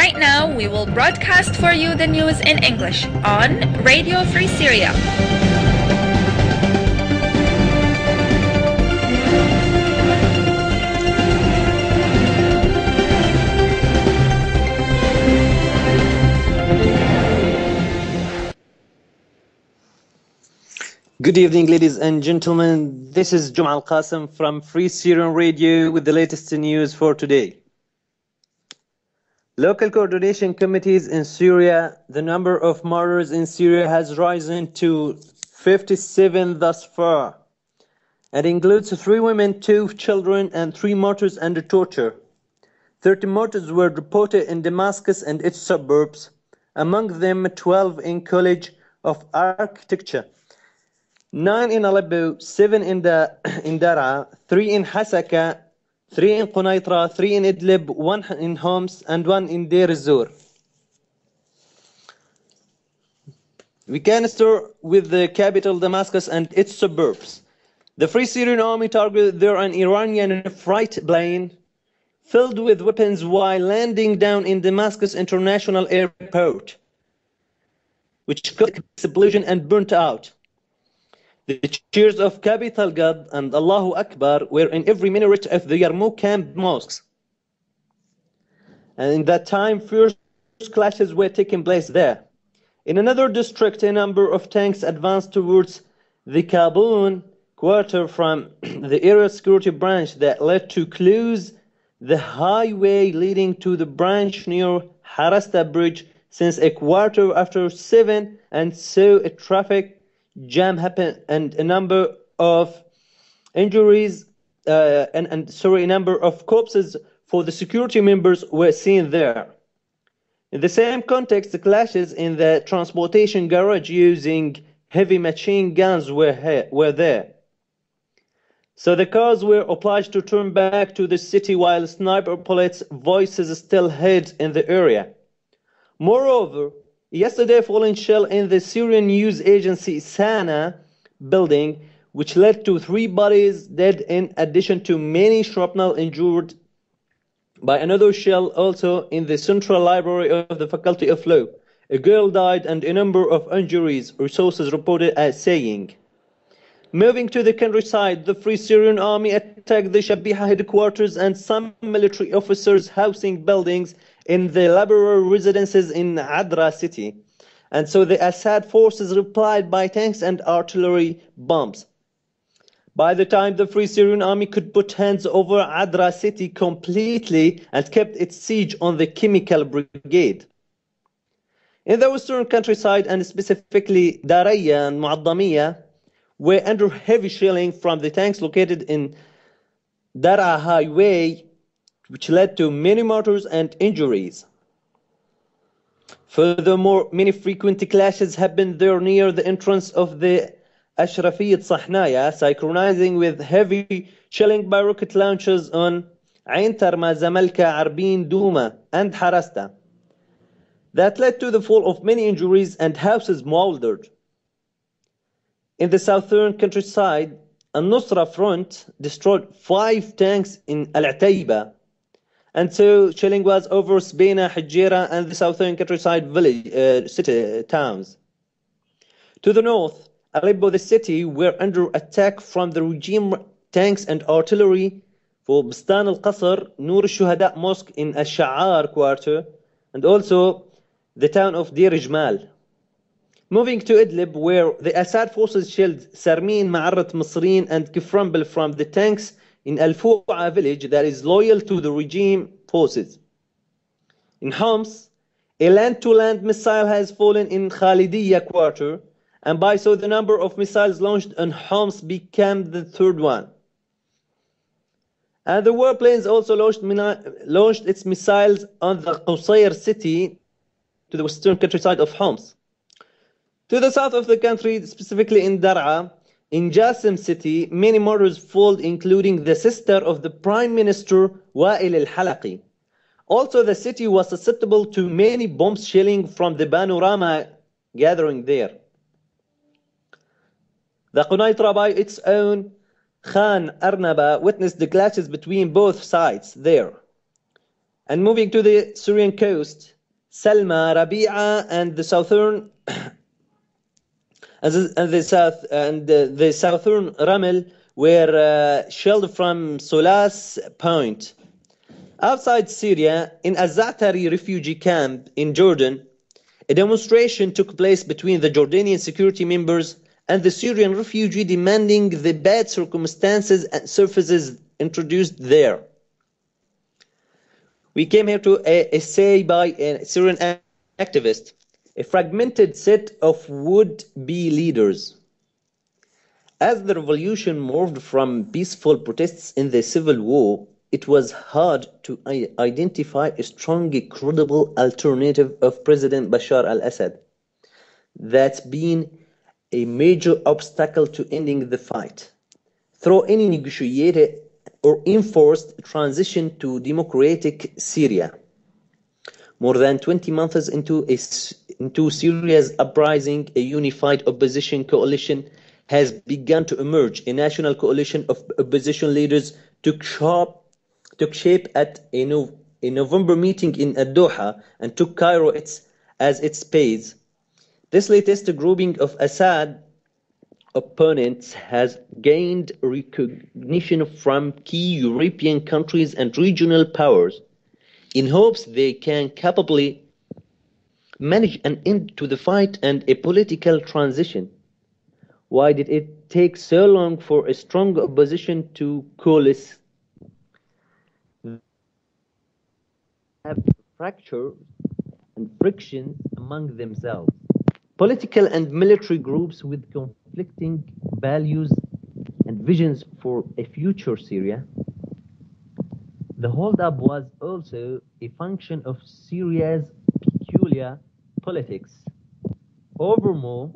Right now, we will broadcast for you the news in English on Radio Free Syria. Good evening, ladies and gentlemen. This is Juma Al Qassim from Free Syrian Radio with the latest news for today. Local coordination committees in Syria. The number of martyrs in Syria has risen to 57 thus far. It includes 3 women, 2 children, and 3 martyrs under torture. 30 martyrs were reported in Damascus and its suburbs, among them 12 in College of Architecture, 9 in Aleppo, 7 in Daraa, 3 in Hasaka, 3 in Qunaitra, 3 in Idlib, 1 in Homs, and 1 in Deir ez-Zor. We can start with the capital Damascus and its suburbs. The Free Syrian Army targeted there an Iranian freight plane filled with weapons while landing down in Damascus International Airport, which caused explosion and burnt out. The cheers of Capital God and Allahu Akbar were in every minaret of the Yarmouk camp mosques. And in that time, fierce clashes were taking place there. In another district, a number of tanks advanced towards the Kabul quarter from the area security branch that led to close the highway leading to the branch near Harasta Bridge since a quarter after 7, and so a traffic jam happened and a number of injuries a number of corpses for the security members were seen there. In the same context, the clashes in the transportation garage using heavy machine guns were there. So the cars were obliged to turn back to the city while sniper bullets voices still heard in the area. Moreover, yesterday, falling shell in the Syrian news agency Sana building, which led to 3 bodies dead in addition to many shrapnel injured by another shell also in the Central Library of the Faculty of Law. A girl died and a number of injuries, resources reported as saying. Moving to the countryside, the Free Syrian Army attacked the Shabiha headquarters and some military officers' housing buildings in the liberal residences in Adra city, and so the Assad forces replied by tanks and artillery bombs. By the time the Free Syrian Army could put hands over Adra city completely and kept its siege on the chemical brigade. In the western countryside, and specifically Daraya and Muaddamiya, were under heavy shelling from the tanks located in Daraa highway, which led to many martyrs and injuries. Furthermore, many frequent clashes happened there near the entrance of the Ashrafiyat Sahnaya, synchronizing with heavy shelling by rocket launchers on Ain Tarma, Zamalka, Arbin, Douma, and Harasta. That led to the fall of many injuries and houses mouldered. In the southern countryside, Al-Nusra front destroyed 5 tanks in Al-Atayba, and so shelling was over Sbeina, Hijera, and the southern countryside village, city towns. To the north, Aleppo, the city, were under attack from the regime tanks and artillery for Bistan al-Qasr, Nur al-Shuhada Mosque in Al-Sha'ar quarter, and also the town of Deir Jmal. Moving to Idlib, where the Assad forces shelled Sarmin, Ma'arrat Masrin, and Kiframbil from the tanks in Al-Fu'a village that is loyal to the regime forces. In Homs, a land-to-land missile has fallen in Khalidiyya quarter, and by so the number of missiles launched on Homs became the 3rd one. And the warplanes also launched its missiles on the Qusayr city to the western countryside of Homs. To the south of the country, specifically in Daraa, in Jassim city, many martyrs fall, including the sister of the Prime Minister Wa'il al-Halaqi. Also, the city was susceptible to many bomb shelling from the panorama gathering there. The Qunaitra, by its own Khan Arnaba, witnessed the clashes between both sides there. And moving to the Syrian coast, Salma, Rabi'a, and the southern the southern Ramel were shelled from Solas Point. Outside Syria, in a Za'atari refugee camp in Jordan, a demonstration took place between the Jordanian security members and the Syrian refugee demanding the bad circumstances and services introduced there. We came here to an essay by a Syrian activist. A fragmented set of would-be leaders. As the revolution moved from peaceful protests in the civil war, it was hard to identify a strong, credible alternative of President Bashar al-Assad. That's been a major obstacle to ending the fight. Through any negotiated or enforced transition to democratic Syria. More than 20 months into Syria's uprising, a unified opposition coalition has begun to emerge. A national coalition of opposition leaders took shape at a November meeting in Doha and took Cairo as its base. This latest grouping of Assad opponents has gained recognition from key European countries and regional powers in hopes they can capably manage an end to the fight and a political transition. Why did it take so long for a strong opposition to coalesce? Have fractures and frictions among themselves. Political and military groups with conflicting values and visions for a future Syria. The hold-up was also a function of Syria's peculiar politics. Over more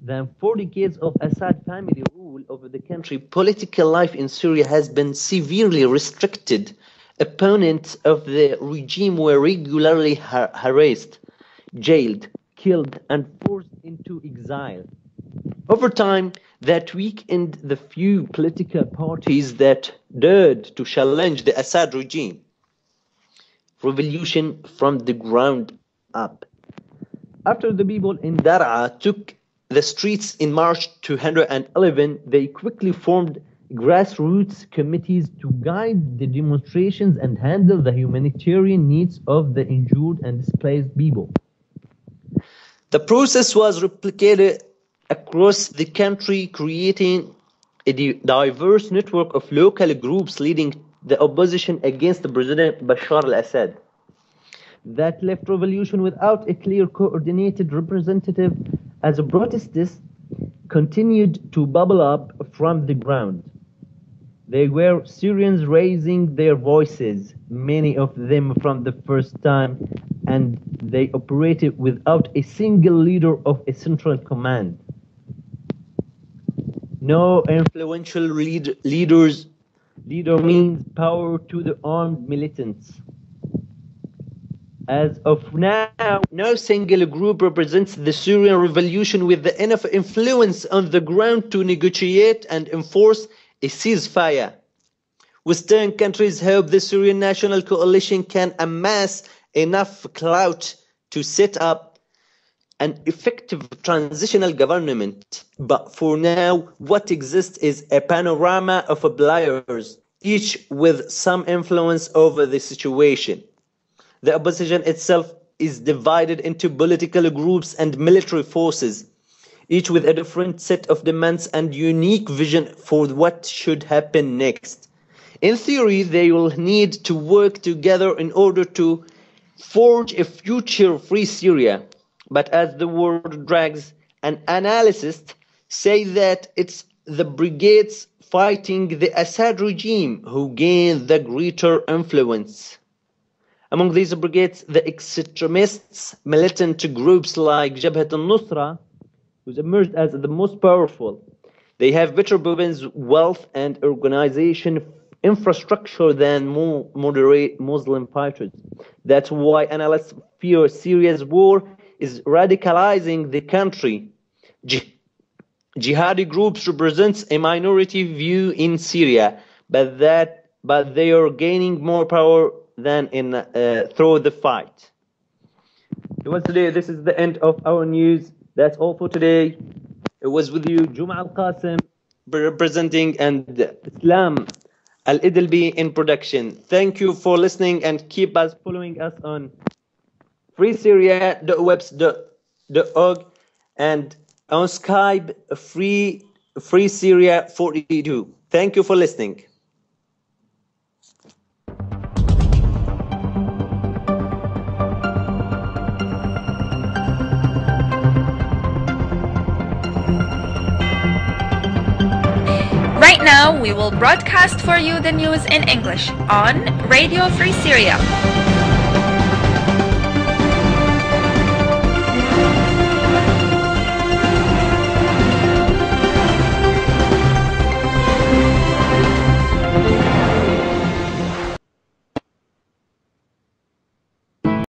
than 4 decades of Assad family rule over the country, political life in Syria has been severely restricted. Opponents of the regime were regularly harassed, jailed, killed, and forced into exile. Over time, that weakened the few political parties that dared to challenge the Assad regime. Revolution from the ground up. After the people in Dar'a took the streets in March 211, they quickly formed grassroots committees to guide the demonstrations and handle the humanitarian needs of the injured and displaced people. The process was replicated across the country, creating a diverse network of local groups leading the opposition against President Bashar al-Assad. That left revolution without a clear coordinated representative, as protests continued to bubble up from the ground. There were Syrians raising their voices, many of them from the first time, and they operated without a single leader of a central command. No influential leader means power to the armed militants. As of now, no single group represents the Syrian revolution with enough influence on the ground to negotiate and enforce a ceasefire. Western countries hope the Syrian National Coalition can amass enough clout to set up an effective transitional government. But for now, what exists is a panorama of players, each with some influence over the situation. The opposition itself is divided into political groups and military forces, each with a different set of demands and unique vision for what should happen next. In theory, they will need to work together in order to forge a future free Syria. But as the war drags, an analyst say that it's the brigades fighting the Assad regime who gain the greater influence. Among these brigades, the extremists, militant groups like Jabhat al-Nusra, who's emerged as the most powerful. They have better weapons, wealth, and organization infrastructure than more moderate Muslim fighters. That's why analysts fear Syria's war is radicalizing the country. Jihadi groups represent a minority view in Syria, but they are gaining more power than through the fight. Once today, this is the end of our news. That's all for today. It was with you, Juma Al Qassim, representing, and Islam Al Idilbi in production. Thank you for listening, and keep us following us on freesyria.webs.org and on Skype Free Syria 42. Thank you for listening. Right now, we will broadcast for you the news in English on Radio Free Syria.